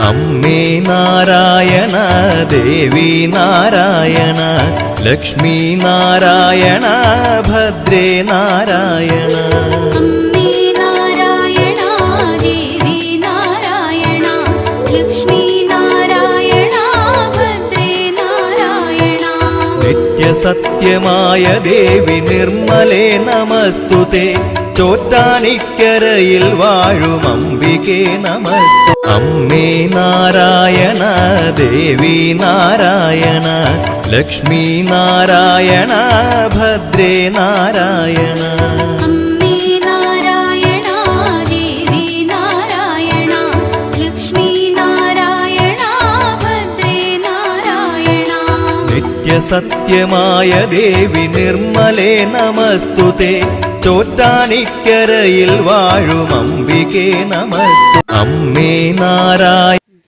അമ്മേ നാരായണ ദേവി നാരായണ ലക്ഷ്മി നാരായണ ഭദ്രേ നാരായണ അമ്മേ നാരായണ ദേവി നാരായണ ലക്ഷ്മി നാരായണ ഭദ്രേ നാരായണ നിത്യസത്യമായ ദേവി നിർമ്മലേ നമസ്തുതേ ചോറ്റാനിക്കരയിൽ വാഴും അംബികേ നമസ്തു അമ്മേ നാരായണ ദേവി നാരായണ ലക്ഷ്മി നാരായണ ഭദ്രേ നാരായണ അമ്മേ നാരായണ ദേവി നാരായണ ലക്ഷ്മി നാരായണ ഭദ്രേ നാരായണ നിത്യസത്യമായ ദേവി നിർമ്മലേ നമസ്തുതേ ചോറ്റാനിക്കരയിൽ വാഴും അംബികേ നമസ്തു അമ്മേ നാരായണ